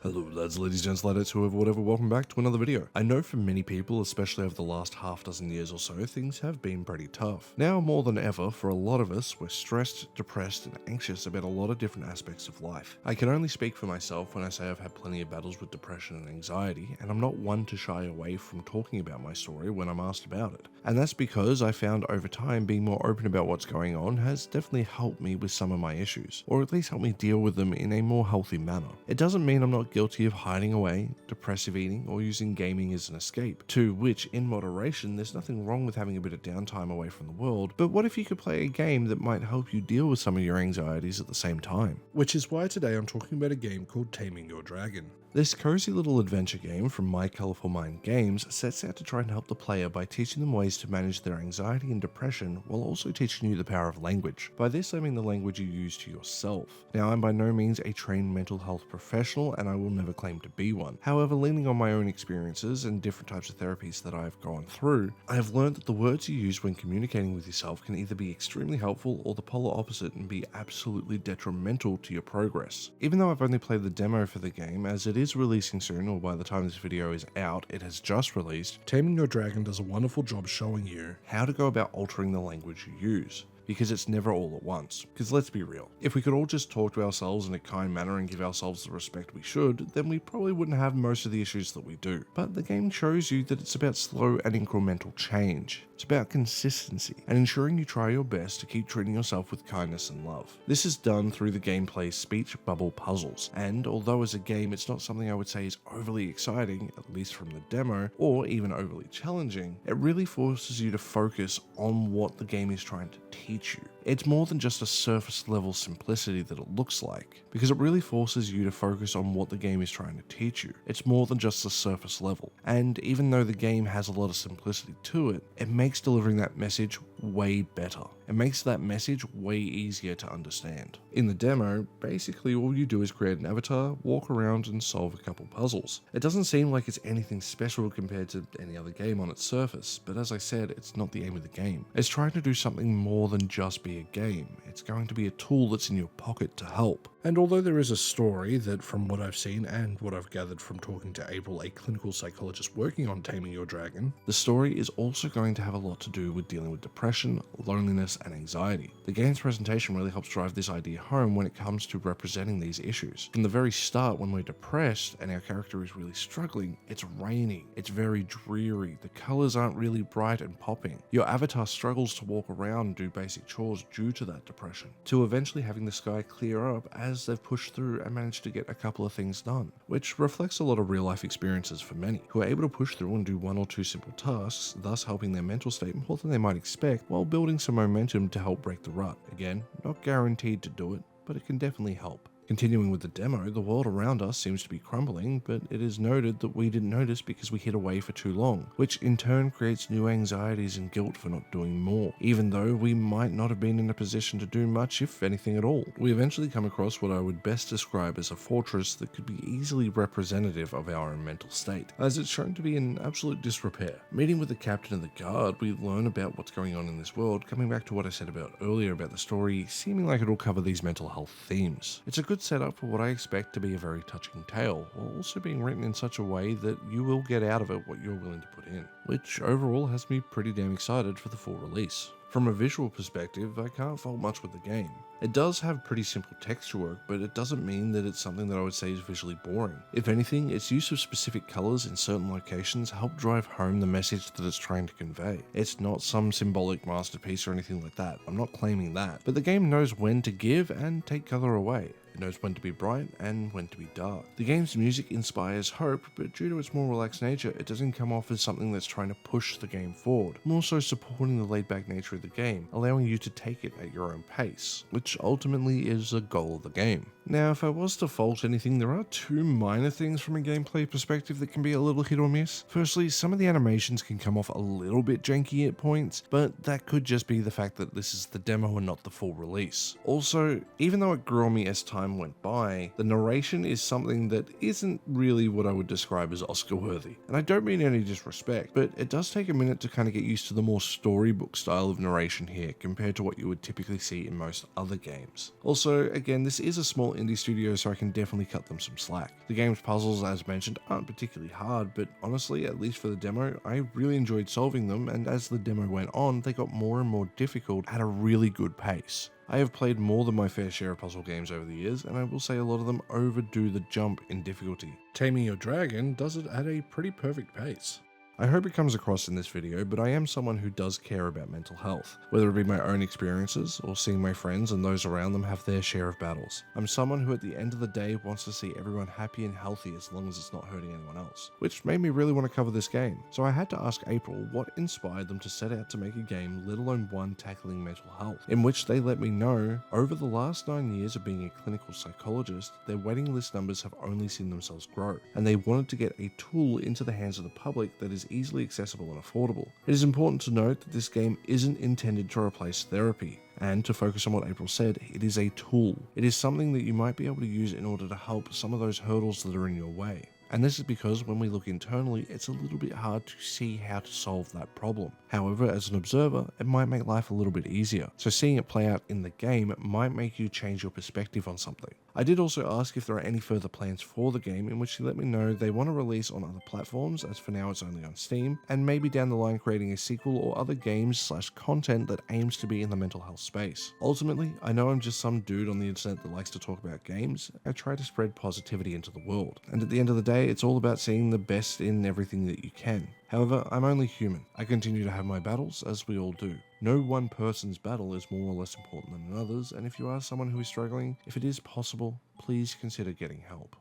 Hello lads, ladies, gents, ladetts, whoever, whatever, welcome back to another video. I know for many people, especially over the last half dozen years or so, things have been pretty tough. Now more than ever, for a lot of us, we're stressed, depressed, and anxious about a lot of different aspects of life. I can only speak for myself when I say I've had plenty of battles with depression and anxiety, and I'm not one to shy away from talking about my story when I'm asked about it. And that's because I found over time being more open about what's going on has definitely helped me with some of my issues, or at least helped me deal with them in a more healthy manner. It doesn't mean I'm not guilty of hiding away, depressive eating, or using gaming as an escape, to which, in moderation, there's nothing wrong with having a bit of downtime away from the world, but what if you could play a game that might help you deal with some of your anxieties at the same time? Which is why today I'm talking about a game called Taming Yore Dragon. This cozy little adventure game from My Colourful Mind Games sets out to try and help the player by teaching them ways to manage their anxiety and depression while also teaching you the power of language. By this I mean the language you use to yourself. Now I'm by no means a trained mental health professional and I will never claim to be one. However, leaning on my own experiences and different types of therapies that I've gone through, I have learned that the words you use when communicating with yourself can either be extremely helpful or the polar opposite and be absolutely detrimental to your progress. Even though I've only played the demo for the game, as it is releasing soon, or by the time this video is out, it has just released, Taming Your Dragon does a wonderful job showing you how to go about altering the language you use. Because it's never all at once. Because let's be real, if we could all just talk to ourselves in a kind manner and give ourselves the respect we should, then we probably wouldn't have most of the issues that we do. But the game shows you that it's about slow and incremental change. It's about consistency and ensuring you try your best to keep treating yourself with kindness and love. This is done through the gameplay's speech bubble puzzles, and although as a game it's not something I would say is overly exciting, at least from the demo, or even overly challenging, it really forces you to focus on what the game is trying to teach you. It's more than just a surface level simplicity that it looks like, because it really forces you to focus on what the game is trying to teach you. It's more than just the surface level, and even though the game has a lot of simplicity to it, it makes delivering that message way better. It makes that message way easier to understand. In the demo, basically all you do is create an avatar, walk around and solve a couple puzzles. It doesn't seem like it's anything special compared to any other game on its surface, but as I said, it's not the aim of the game. It's trying to do something more than just be a game. It's going to be a tool that's in your pocket to help. And although there is a story that, from what I've seen and what I've gathered from talking to April, a clinical psychologist working on Taming Your Dragon, the story is also going to have a lot to do with dealing with depression, loneliness, and anxiety. The game's presentation really helps drive this idea home when it comes to representing these issues. From the very start, when we're depressed and our character is really struggling, it's raining, it's very dreary, the colors aren't really bright and popping. Your avatar struggles to walk around and do basic chores due to that depression, to eventually having the sky clear up as they've pushed through and managed to get a couple of things done, which reflects a lot of real life experiences for many, who are able to push through and do one or two simple tasks, thus helping their mental state more than they might expect while building some momentum to help break the rut. Again, not guaranteed to do it, but it can definitely help. Continuing with the demo, the world around us seems to be crumbling, but it is noted that we didn't notice because we hid away for too long, which in turn creates new anxieties and guilt for not doing more, even though we might not have been in a position to do much, if anything at all. We eventually come across what I would best describe as a fortress that could be easily representative of our own mental state, as it's shown to be in absolute disrepair. Meeting with the captain of the guard, we learn about what's going on in this world, coming back to what I said about earlier about the story seeming like it'll cover these mental health themes. It's a good setup for what I expect to be a very touching tale, while also being written in such a way that you will get out of it what you're willing to put in, which overall has me pretty damn excited for the full release. From a visual perspective, I can't fault much with the game. It does have pretty simple texture work, but it doesn't mean that it's something that I would say is visually boring. If anything, its use of specific colors in certain locations help drive home the message that it's trying to convey. It's not some symbolic masterpiece or anything like that, I'm not claiming that, but the game knows when to give and take color away. It knows when to be bright and when to be dark. The game's music inspires hope, but due to its more relaxed nature, it doesn't come off as something that's trying to push the game forward, more so supporting the laid-back nature of the game, allowing you to take it at your own pace, which ultimately is a goal of the game. Now, if I was to fault anything, there are two minor things from a gameplay perspective that can be a little hit or miss. Firstly, some of the animations can come off a little bit janky at points, but that could just be the fact that this is the demo and not the full release. Also, even though it grew on me as time time went by, the narration is something that isn't really what I would describe as Oscar worthy. And I don't mean any disrespect, but it does take a minute to kind of get used to the more storybook style of narration here compared to what you would typically see in most other games. Also, again, this is a small indie studio, so I can definitely cut them some slack. The game's puzzles, as mentioned, aren't particularly hard, but honestly, at least for the demo, I really enjoyed solving them, and as the demo went on, they got more and more difficult at a really good pace. I have played more than my fair share of puzzle games over the years, and I will say a lot of them overdo the jump in difficulty. Taming Yore Dragon does it at a pretty perfect pace. I hope it comes across in this video, but I am someone who does care about mental health, whether it be my own experiences or seeing my friends and those around them have their share of battles. I'm someone who at the end of the day wants to see everyone happy and healthy as long as it's not hurting anyone else, which made me really want to cover this game. So I had to ask April what inspired them to set out to make a game, let alone one tackling mental health, in which they let me know over the last 9 years of being a clinical psychologist, their waiting list numbers have only seen themselves grow, and they wanted to get a tool into the hands of the public that is easily accessible and affordable. It is important to note that this game isn't intended to replace therapy, and to focus on what April said, it is a tool. It is something that you might be able to use in order to help some of those hurdles that are in your way. And this is because when we look internally, it's a little bit hard to see how to solve that problem. However, as an observer, it might make life a little bit easier. So seeing it play out in the game might make you change your perspective on something. I did also ask if there are any further plans for the game, in which she let me know they want to release on other platforms, as for now it's only on Steam, and maybe down the line creating a sequel or other games/content that aims to be in the mental health space. Ultimately, I know I'm just some dude on the internet that likes to talk about games. I try to spread positivity into the world, and at the end of the day, it's all about seeing the best in everything that you can. However, I'm only human. I continue to have my battles, as we all do. No one person's battle is more or less important than another's, and if you are someone who is struggling, if it is possible, please consider getting help.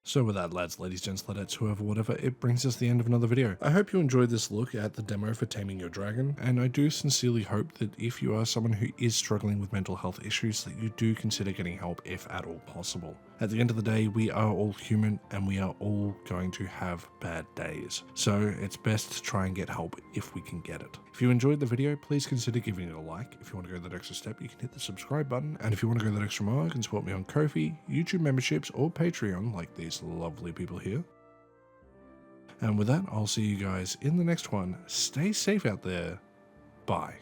So with that, lads, ladies, gents, ladetts, whoever, whatever, it brings us to the end of another video. I hope you enjoyed this look at the demo for Taming Yore Dragon, and I do sincerely hope that if you are someone who is struggling with mental health issues, that you do consider getting help if at all possible. At the end of the day, we are all human and we are all going to have bad days. So it's best to try and get help if we can get it. If you enjoyed the video, please consider giving it a like. If you want to go that extra step, you can hit the subscribe button. And if you want to go that extra mile, you can support me on Ko-fi, YouTube memberships, or Patreon, like these lovely people here. And with that, I'll see you guys in the next one. Stay safe out there. Bye.